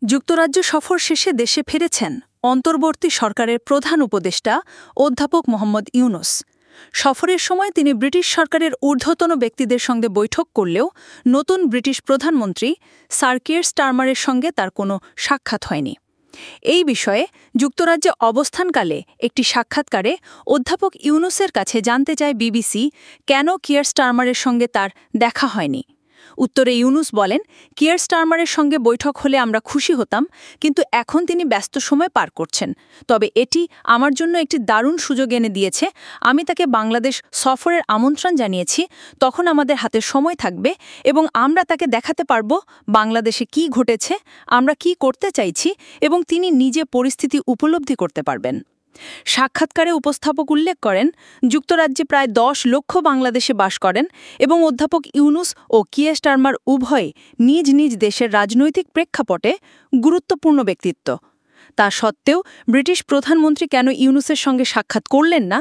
যুক্তরাজ্য সফর শেষে দেশে ফিরেছেন অন্তর্বর্তী সরকারের প্রধান উপদেষ্টা অধ্যাপক মোহাম্মদ ইউনূস। সফরের সময় তিনি ব্রিটিশ সরকারের ঊর্ধ্বতন ব্যক্তিদের সঙ্গে বৈঠক করলেও নতুন ব্রিটিশ প্রধানমন্ত্রী স্যার কিয়ার স্টারমারের সঙ্গে তার কোনো সাক্ষাৎ হয়নি। এই বিষয়ে যুক্তরাজ্যে অবস্থানকালে একটি সাক্ষাৎকারে অধ্যাপক ইউনূসের কাছে জানতে চায় বিবিসি কেন কিয়ার স্টারমারের সঙ্গে তার দেখা হয়নি। উত্তরে ইউনূস বলেন, কিয়ার স্টারমারের সঙ্গে বৈঠক হলে আমরা খুশি হতাম, কিন্তু এখন তিনি ব্যস্ত সময় পার করছেন। তবে এটি আমার জন্য একটি দারুণ সুযোগ এনে দিয়েছে। আমি তাকে বাংলাদেশ সফরের আমন্ত্রণ জানিয়েছি, তখন আমাদের হাতে সময় থাকবে এবং আমরা তাকে দেখাতে পারব বাংলাদেশে কি ঘটেছে, আমরা কি করতে চাইছি এবং তিনি নিজে পরিস্থিতি উপলব্ধি করতে পারবেন। সাক্ষাৎকারে উপস্থাপক উল্লেখ করেন, যুক্তরাজ্যে প্রায় 10 লক্ষ বাংলাদেশে বাস করেন এবং অধ্যাপক ইউনূস ও কিয়ার স্টারমার উভয়ে নিজ নিজ দেশের রাজনৈতিক প্রেক্ষাপটে গুরুত্বপূর্ণ ব্যক্তিত্ব। তা সত্ত্বেও ব্রিটিশ প্রধানমন্ত্রী কেন ইউনূসের সঙ্গে সাক্ষাৎ করলেন না,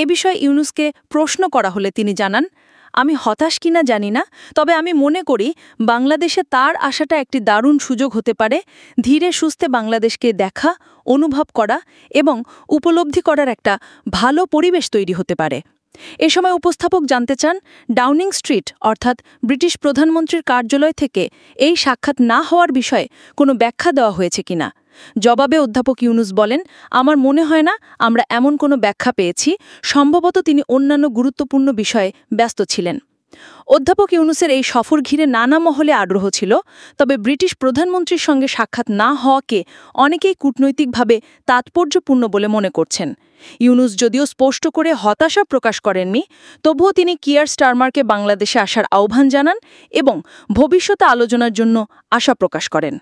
এ বিষয়ে ইউনূসকে প্রশ্ন করা হলে তিনি জানান, আমি হতাশ কিনা জানি না, তবে আমি মনে করি বাংলাদেশে তার আসাটা একটি দারুণ সুযোগ হতে পারে ধীরে সুস্থে বাংলাদেশকে দেখা, অনুভব করা এবং উপলব্ধি করার একটা ভালো পরিবেশ তৈরি হতে পারে। এ সময় উপস্থাপক জানতে চান, ডাউনিং স্ট্রিট অর্থাৎ ব্রিটিশ প্রধানমন্ত্রীর কার্যালয় থেকে এই সাক্ষাৎ না হওয়ার বিষয়ে কোনো ব্যাখ্যা দেওয়া হয়েছে কিনা। জবাবে অধ্যাপক ইউনূস বলেন, আমার মনে হয় না আমরা এমন কোনো ব্যাখ্যা পেয়েছি, সম্ভবত তিনি অন্যান্য গুরুত্বপূর্ণ বিষয়ে ব্যস্ত ছিলেন। অধ্যাপক ইউনূসের এই সফর ঘিরে নানা মহলে আগ্রহ ছিল, তবে ব্রিটিশ প্রধানমন্ত্রীর সঙ্গে সাক্ষাৎ না হওয়াকে অনেকেই কূটনৈতিকভাবে তাৎপর্যপূর্ণ বলে মনে করছেন। ইউনূস যদিও স্পষ্ট করে হতাশা প্রকাশ করেননি, তবুও তিনি কিয়ার স্টারমারকে বাংলাদেশে আসার আহ্বান জানান এবং ভবিষ্যতে আলোচনার জন্য আশা প্রকাশ করেন।